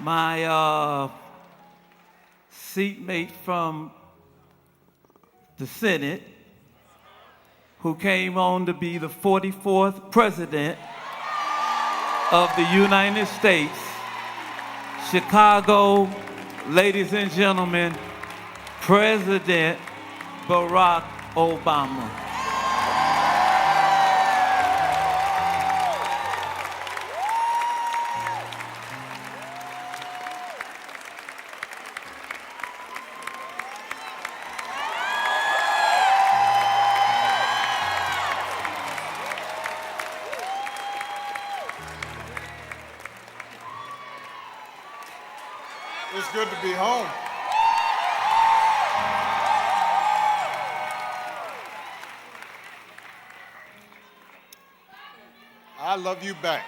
my seatmate from the Senate, who came on to be the 44th president of the United States, Chicago, ladies and gentlemen, President Barack Obama. It's good to be home. I love you back.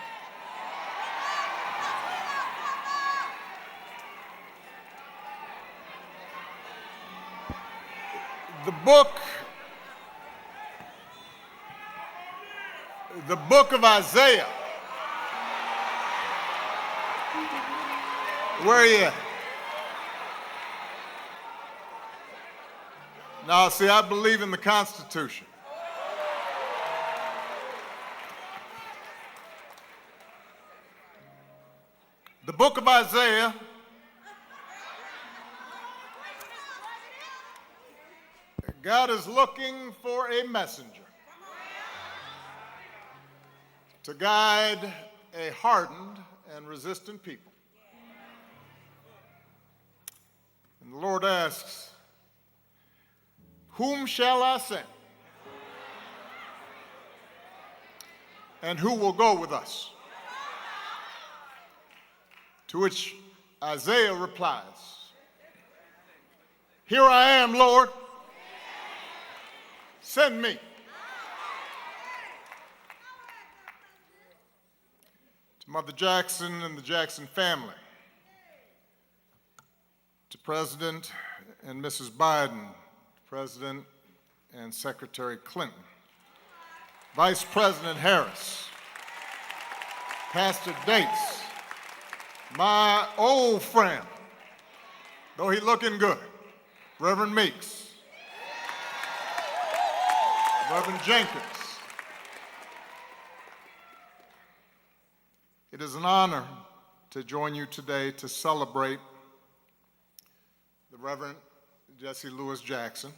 The book of Isaiah. Where are you at? Now, see, I believe in the Constitution. The book of Isaiah God is looking for a messenger to guide a hardened and resistant people. And the Lord asks, whom shall I send? And who will go with us? To which Isaiah replies, here I am, Lord. Send me. To Mother Jackson and the Jackson family, to President and Mrs. Biden, President and Secretary Clinton, Vice President Harris, Pastor Dates, my old friend, though he looking good, Reverend Meeks, Reverend Jenkins. It is an honor to join you today to celebrate the Reverend Jesse Lewis Jackson,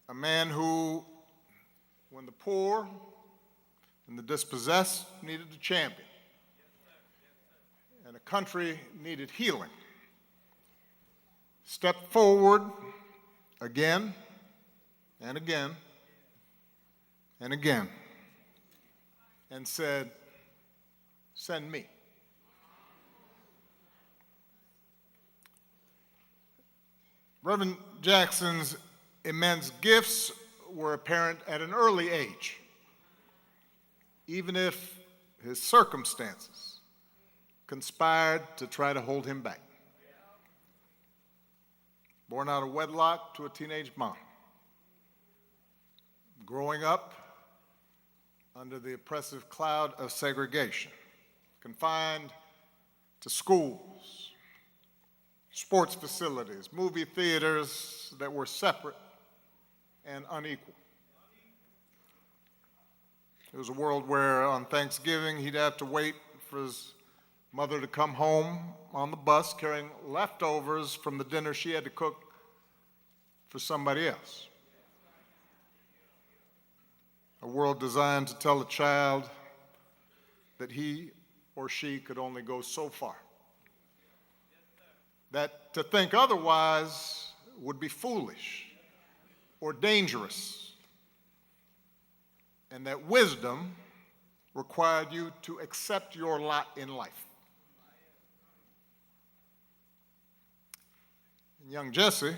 a man who, when the poor and the dispossessed needed a champion, and a country needed healing, stepped forward again and again and again and said, send me. Reverend Jackson's immense gifts were apparent at an early age, even if his circumstances conspired to try to hold him back. Born out of wedlock to a teenage mom, growing up under the oppressive cloud of segregation, confined to schools, sports facilities, movie theaters that were separate and unequal. It was a world where on Thanksgiving he'd have to wait for his mother to come home on the bus carrying leftovers from the dinner she had to cook for somebody else. A world designed to tell a child that he or she could only go so far. That to think otherwise would be foolish or dangerous, and that wisdom required you to accept your lot in life. And young Jesse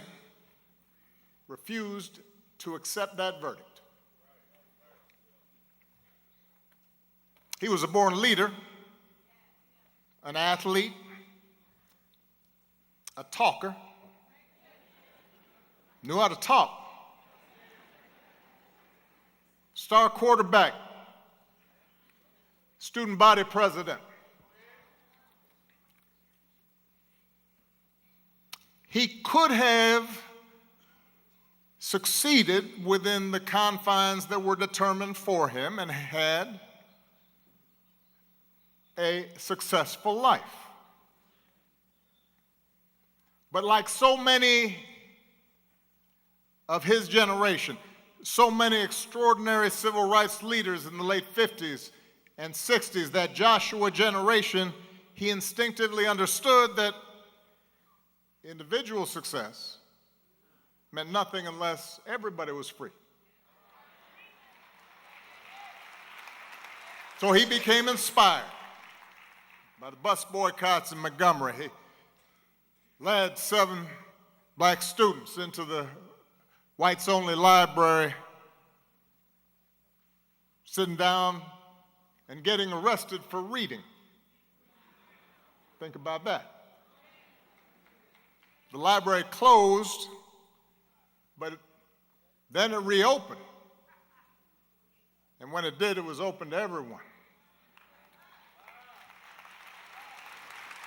refused to accept that verdict. He was a born leader, an athlete, a talker, knew how to talk, star quarterback, student body president, He could have succeeded within the confines that were determined for him and had a successful life. But like so many of his generation, so many extraordinary civil rights leaders in the late 50s and 60s, that Joshua generation, he instinctively understood that individual success meant nothing unless everybody was free. So he became inspired by the bus boycotts in Montgomery. He led 7 black students into the whites-only library, sitting down and getting arrested for reading. Think about that. The library closed, but then it reopened. And when it did, it was open to everyone.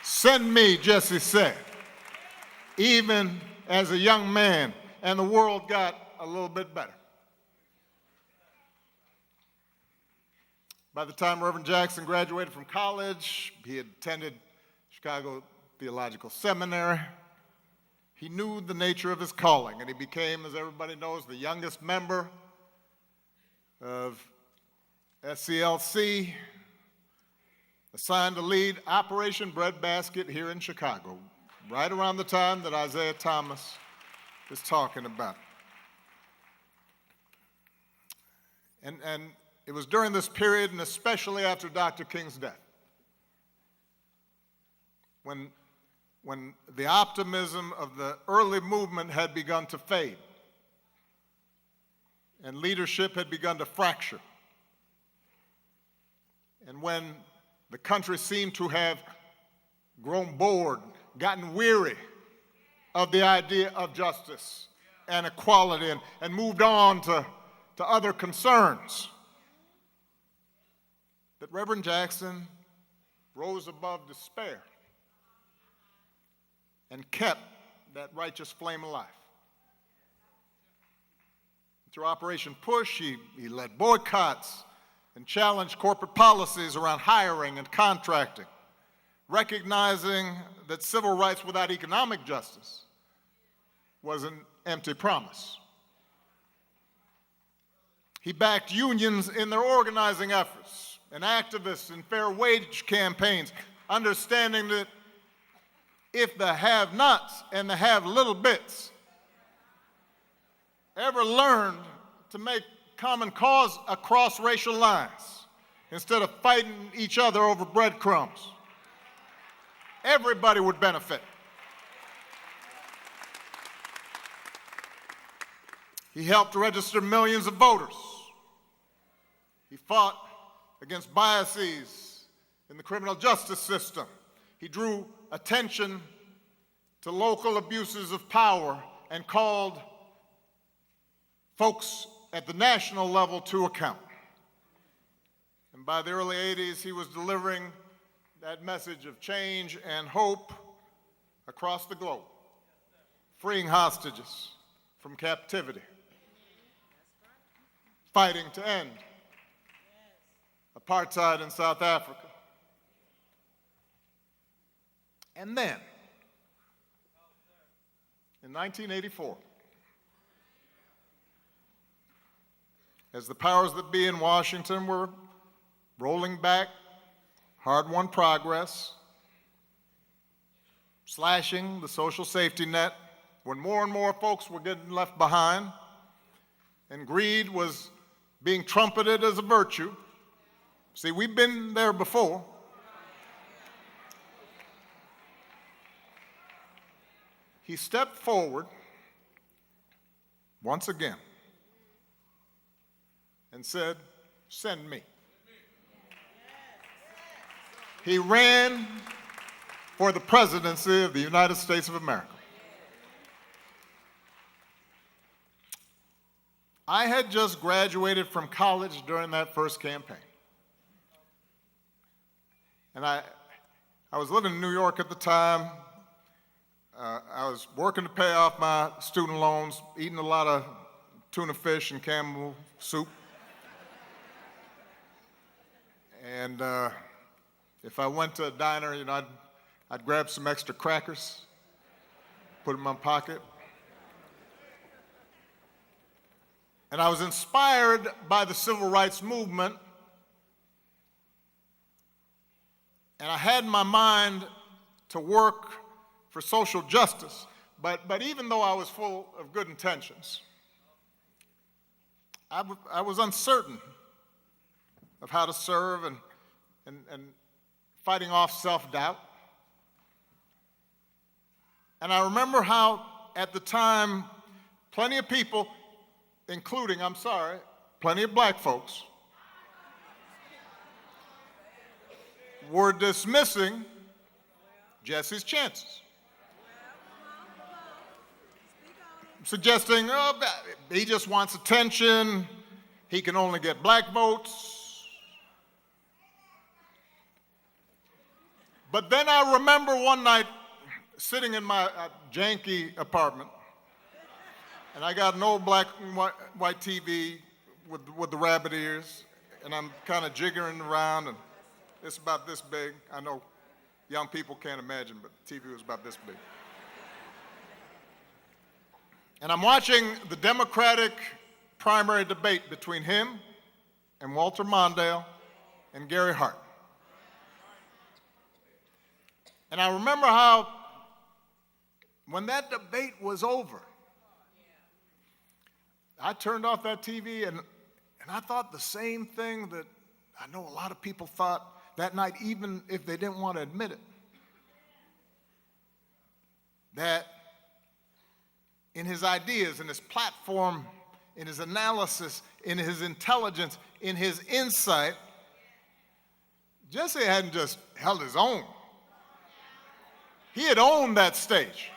Send me, Jesse said, even as a young man, and the world got a little bit better. By the time Reverend Jackson graduated from college, he had attended Chicago Theological Seminary. He knew the nature of his calling, and he became, as everybody knows, the youngest member of SCLC, assigned to lead Operation Breadbasket here in Chicago, right around the time that Isaiah Thomas is talking about. And it was during this period, and especially after Dr. King's death, when the optimism of the early movement had begun to fade and leadership had begun to fracture, and when the country seemed to have grown bored, gotten weary of the idea of justice and equality, and moved on to other concerns, that Reverend Jackson rose above despair and kept that righteous flame alive. Through Operation Push, he led boycotts and challenged corporate policies around hiring and contracting, recognizing that civil rights without economic justice was an empty promise. He backed unions in their organizing efforts and activists in fair wage campaigns, understanding that if the have-nots and the have-little bits ever learned to make common cause across racial lines instead of fighting each other over breadcrumbs, everybody would benefit. He helped register millions of voters. He fought against biases in the criminal justice system. He drew attention to local abuses of power and called folks at the national level to account. And by the early 80s, he was delivering that message of change and hope across the globe, freeing hostages from captivity, fighting to end apartheid in South Africa. And then, in 1984, as the powers that be in Washington were rolling back hard-won progress, slashing the social safety net, when more and more folks were getting left behind, and greed was being trumpeted as a virtue. See, we've been there before. He stepped forward once again and said, "Send me." He ran for the presidency of the United States of America. I had just graduated from college during that first campaign. And I was living in New York at the time. I was working to pay off my student loans, eating a lot of tuna fish and Campbell soup. And if I went to a diner, I'd grab some extra crackers, put them in my pocket. And I was inspired by the civil rights movement. And I had in my mind to work for social justice. But even though I was full of good intentions, I was uncertain of how to serve and fighting off self-doubt. And I remember how, at the time, plenty of people, including, plenty of black folks, were dismissing Jesse's chances. Suggesting, oh, he just wants attention, he can only get black votes. But then I remember one night sitting in my janky apartment, and I got an old black and white TV with the rabbit ears, and I'm kind of jiggering around, and it's about this big. I know young people can't imagine, but the TV was about this big. And I'm watching the Democratic primary debate between him and Walter Mondale and Gary Hart. And I remember how, when that debate was over, I turned off that TV and I thought the same thing that I know a lot of people thought that night, even if they didn't want to admit it. That in his ideas, in his platform, in his analysis, in his intelligence, in his insight, Jesse hadn't just held his own. He had owned that stage.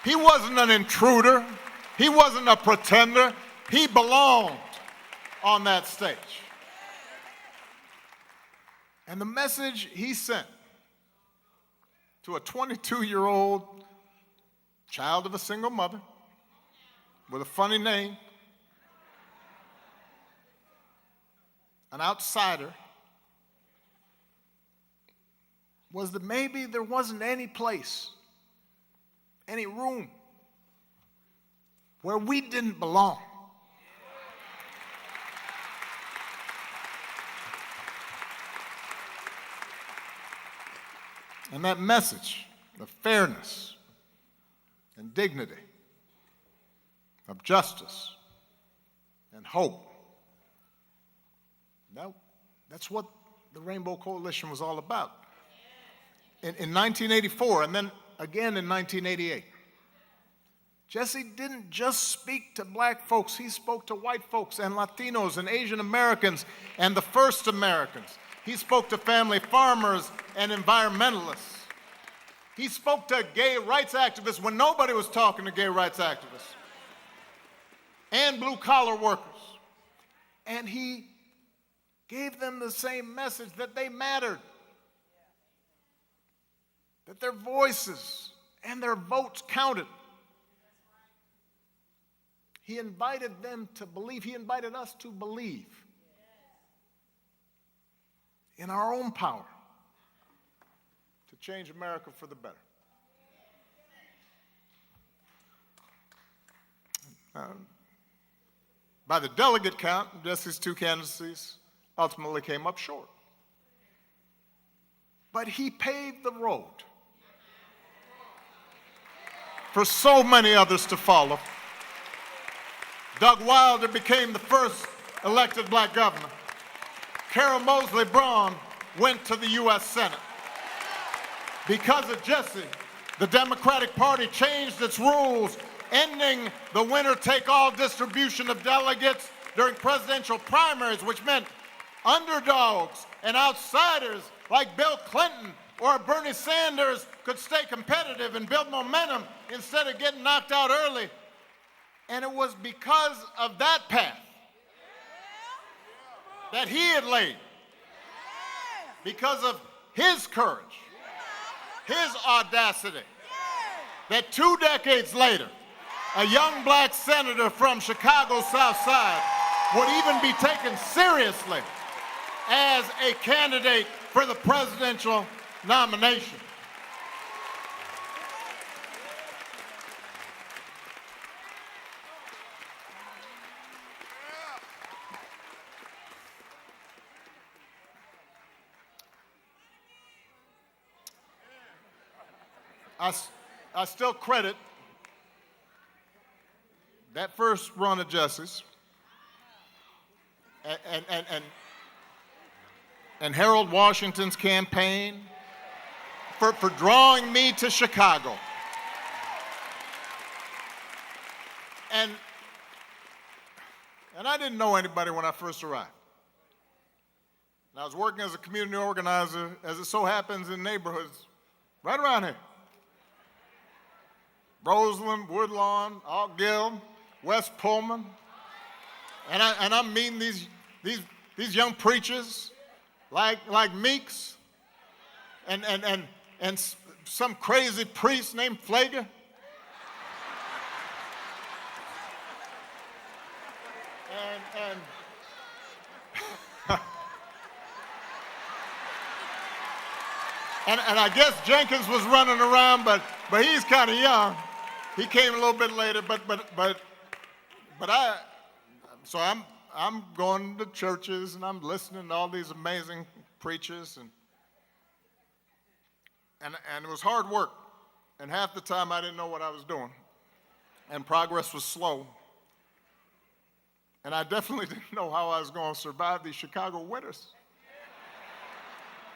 He wasn't an intruder. He wasn't a pretender. He belonged on that stage. And the message he sent to a 22-year-old child of a single mother with a funny name, an outsider, was that maybe there wasn't any place, any room where we didn't belong. And that message of fairness and dignity, of justice and hope, that's what the Rainbow Coalition was all about. In 1984, and then again in 1988, Jesse didn't just speak to black folks, he spoke to white folks and Latinos and Asian Americans and the first Americans. He spoke to family farmers and environmentalists. He spoke to gay rights activists when nobody was talking to gay rights activists, and blue-collar workers. And he gave them the same message, that they mattered, that their voices and their votes counted. He invited them to believe. He invited us to believe in our own power to change America for the better. By the delegate count, Jesse's two candidacies ultimately came up short. But he paved the road for so many others to follow. Doug Wilder became the first elected black governor. Carol Moseley Braun went to the U.S. Senate. Because of Jesse, the Democratic Party changed its rules, ending the winner-take-all distribution of delegates during presidential primaries, which meant underdogs and outsiders like Bill Clinton or Bernie Sanders could stay competitive and build momentum instead of getting knocked out early. And it was because of that path that he had laid, because of his courage, his audacity that 2 decades later, a young black senator from Chicago's South Side would even be taken seriously as a candidate for the presidential nomination. I still credit that first run of Jesse's and Harold Washington's campaign for drawing me to Chicago. And I didn't know anybody when I first arrived. And I was working as a community organizer, as it so happens, in neighborhoods right around here. Roseland, Woodlawn, Alt Gill, West Pullman. And I'm meeting these young preachers like Meeks and some crazy priest named Flager. And I guess Jenkins was running around, but he's kind of young. He came a little bit later, so I'm going to churches and I'm listening to all these amazing preachers and it was hard work. And half the time I didn't know what I was doing. And progress was slow. And I definitely didn't know how I was going to survive these Chicago winters.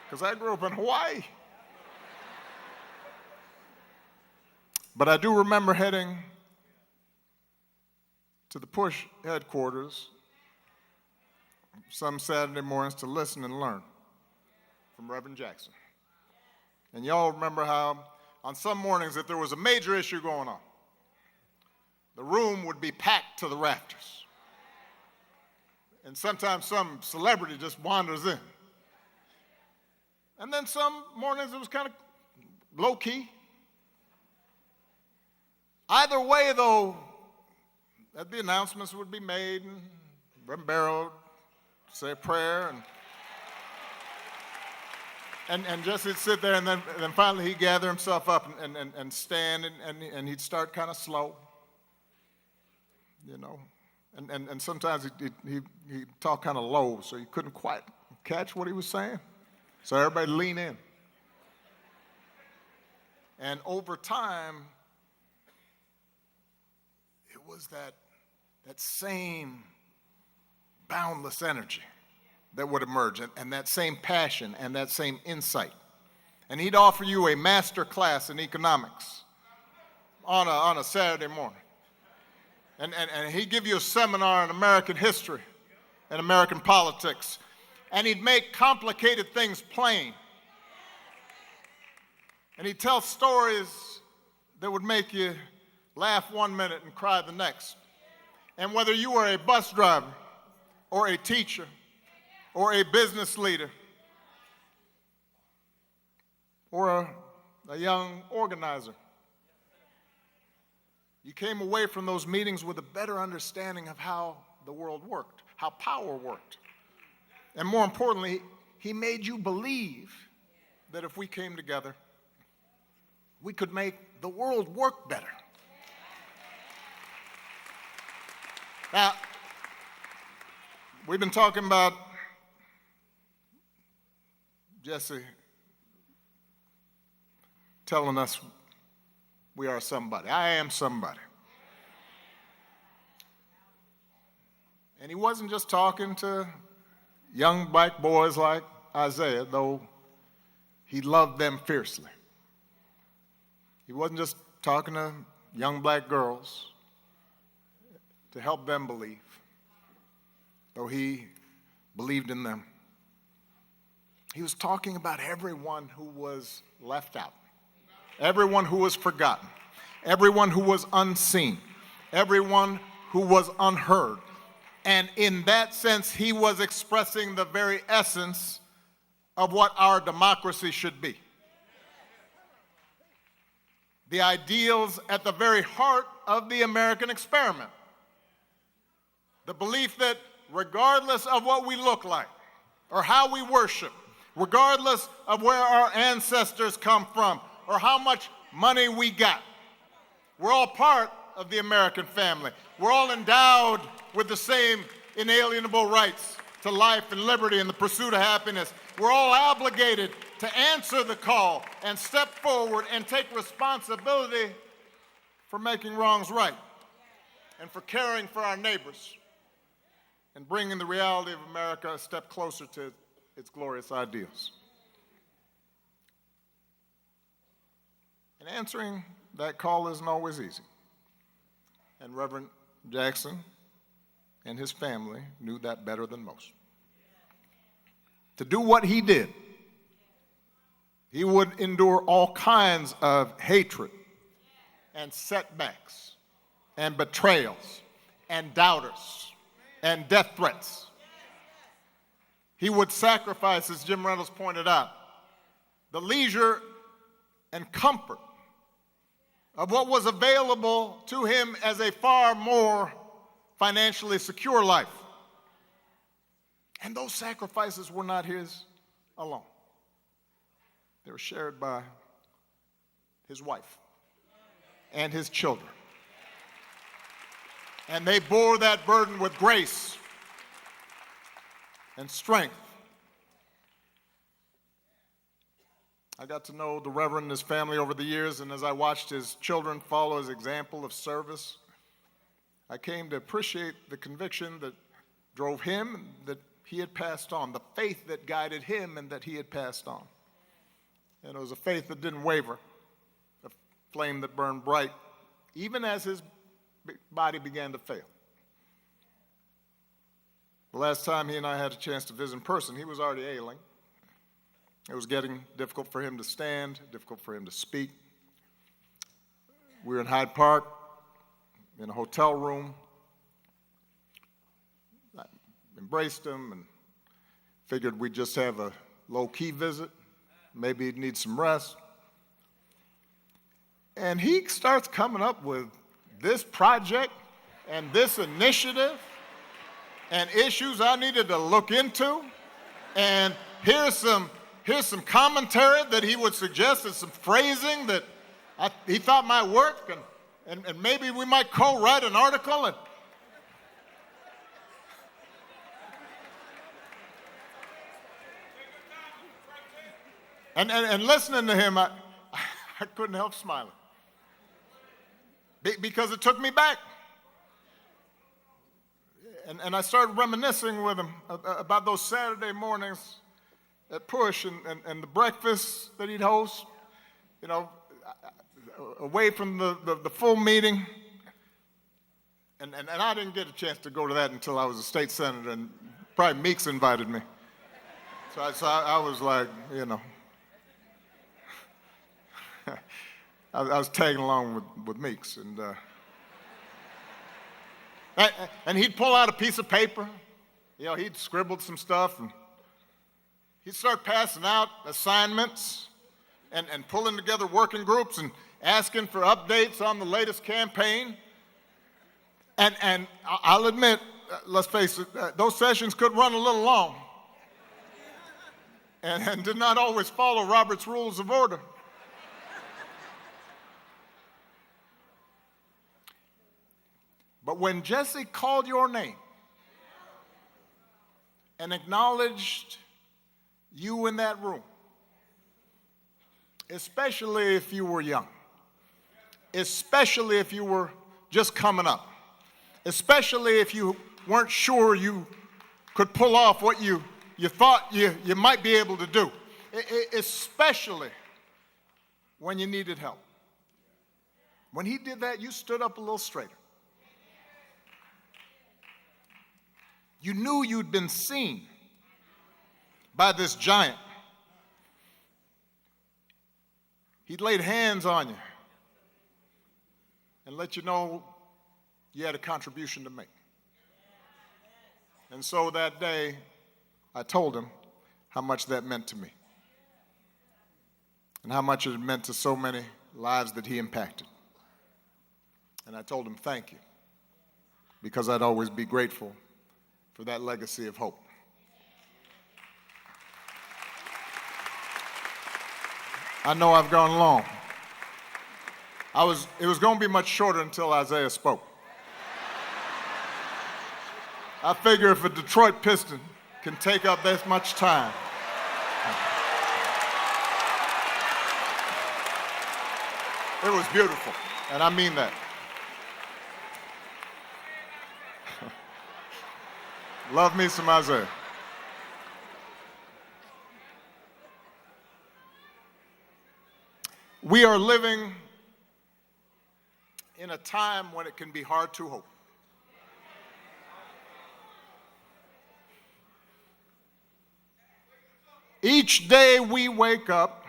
Because I grew up in Hawaii. But I do remember heading to the Push headquarters some Saturday mornings to listen and learn from Reverend Jackson. And y'all remember how on some mornings, if there was a major issue going on, the room would be packed to the rafters. And sometimes some celebrity just wanders in. And then some mornings it was kind of low-key. Either way, though, the announcements would be made, and Reverend Barrow would say a prayer, and Jesse would sit there, and then finally he'd gather himself up and stand, and he'd start kind of slow, you know. And sometimes he'd talk kind of low, so you couldn't quite catch what he was saying. So everybody lean in. And over time, it was that same boundless energy that would emerge, and that same passion and that same insight. And he'd offer you a master class in economics on a Saturday morning. And he'd give you a seminar in American history and American politics. And he'd make complicated things plain. And he'd tell stories that would make you laugh 1 minute and cry the next. And whether you were a bus driver or a teacher or a business leader or a young organizer, you came away from those meetings with a better understanding of how the world worked, how power worked. And more importantly, he made you believe that if we came together, we could make the world work better. Now, we've been talking about Jesse telling us we are somebody. I am somebody. And he wasn't just talking to young black boys like Isaiah, though he loved them fiercely. He wasn't just talking to young black girls to help them believe, though he believed in them. He was talking about everyone who was left out, everyone who was forgotten, everyone who was unseen, everyone who was unheard. And in that sense, he was expressing the very essence of what our democracy should be. the ideals at the very heart of the American experiment. The belief that regardless of what we look like or how we worship, regardless of where our ancestors come from or how much money we got, we're all part of the American family. We're all endowed with the same inalienable rights to life and liberty and the pursuit of happiness. We're all obligated to answer the call and step forward and take responsibility for making wrongs right and for caring for our neighbors and bringing the reality of America a step closer to its glorious ideals. And answering that call isn't always easy. And Reverend Jackson and his family knew that better than most. To do what he did, he would endure all kinds of hatred and setbacks and betrayals and doubters and death threats. He would sacrifice, as Jim Reynolds pointed out, the leisure and comfort of what was available to him as a far more financially secure life. And those sacrifices were not his alone. They were shared by his wife and his children. And they bore that burden with grace and strength. I got to know the Reverend and his family over the years, and as I watched his children follow his example of service, I came to appreciate the conviction that drove him, that he had passed on, the faith that guided him and that he had passed on. And it was a faith that didn't waver, a flame that burned bright, even as his body began to fail. The last time he and I had a chance to visit in person, he was already ailing. It was getting difficult for him to stand, difficult for him to speak. We were in Hyde Park, in a hotel room. I embraced him and figured we'd just have a low-key visit. Maybe he'd need some rest. And he starts coming up with this project and this initiative and issues I needed to look into. And here's some commentary that he would suggest, and some phrasing that he thought might work, and maybe we might co-write an article. And listening to him, I couldn't help smiling. Because it took me back. And I started reminiscing with him about those Saturday mornings at Push and the breakfast that he'd host, you know, away from the full meeting. And I didn't get a chance to go to that until I was a state senator, and probably Meeks invited me. So I was like, you know, I was tagging along with Meeks. And he'd pull out a piece of paper. You know, he'd scribbled some stuff, and he'd start passing out assignments and pulling together working groups and asking for updates on the latest campaign. And I'll admit, let's face it, those sessions could run a little long and did not always follow Robert's Rules of Order. But when Jesse called your name and acknowledged you in that room, especially if you were young, especially if you were just coming up, especially if you weren't sure you could pull off what you thought you might be able to do, especially when you needed help. When he did that, you stood up a little straighter. You knew you'd been seen by this giant. He'd laid hands on you and let you know you had a contribution to make. And so that day, I told him how much that meant to me and how much it meant to so many lives that he impacted. And I told him thank you, because I'd always be grateful for that legacy of hope. I know I've gone long. It was going to be much shorter until Isaiah spoke. I figure if a Detroit Piston can take up this much time, it was beautiful, and I mean that. Love me some Isaiah. We are living in a time when it can be hard to hope. Each day we wake up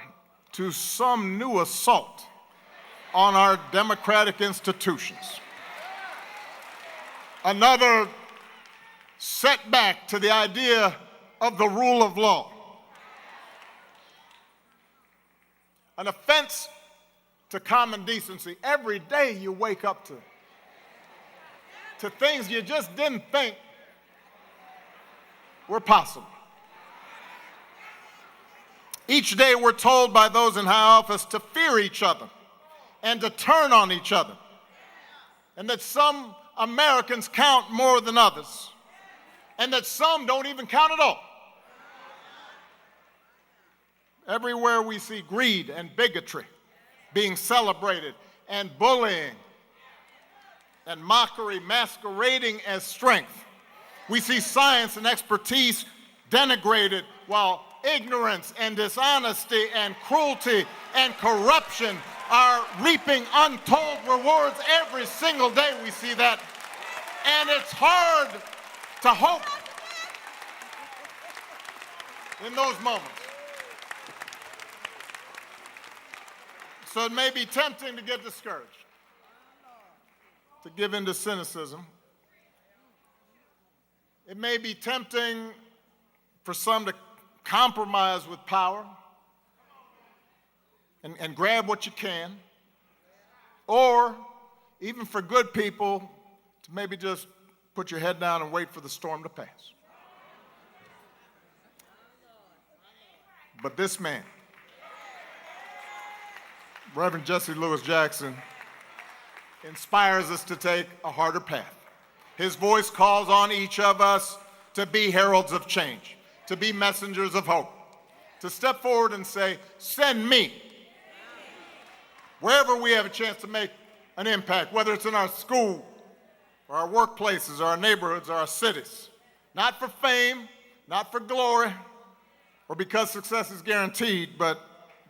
to some new assault on our democratic institutions. Another setback to the idea of the rule of law. An offense to common decency. Every day you wake up to things you just didn't think were possible. Each day we're told by those in high office to fear each other and to turn on each other, and that some Americans count more than others, and that some don't even count at all. Everywhere we see greed and bigotry being celebrated, and bullying and mockery masquerading as strength. We see science and expertise denigrated, while ignorance and dishonesty and cruelty and corruption are reaping untold rewards. Every single day we see that, and it's hard to hope in those moments. So it may be tempting to get discouraged, to give in to cynicism. It may be tempting for some to compromise with power and grab what you can, or even for good people to maybe just put your head down and wait for the storm to pass. But this man, Reverend Jesse Lewis Jackson, inspires us to take a harder path. His voice calls on each of us to be heralds of change, to be messengers of hope, to step forward and say, send me. Wherever we have a chance to make an impact, whether it's in our school, or our workplaces, or our neighborhoods, or our cities. Not for fame, not for glory, or because success is guaranteed, but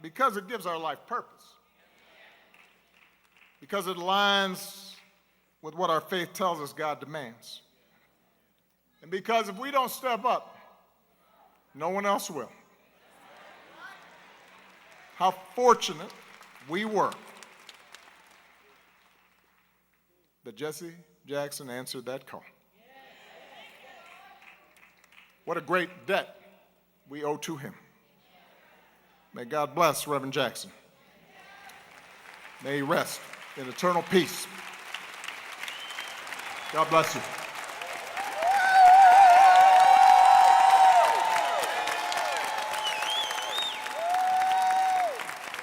because it gives our life purpose. Because it aligns with what our faith tells us God demands. And because if we don't step up, no one else will. How fortunate we were that Jesse Jackson answered that call. What a great debt we owe to him. May God bless Reverend Jackson. May he rest in eternal peace. God bless you.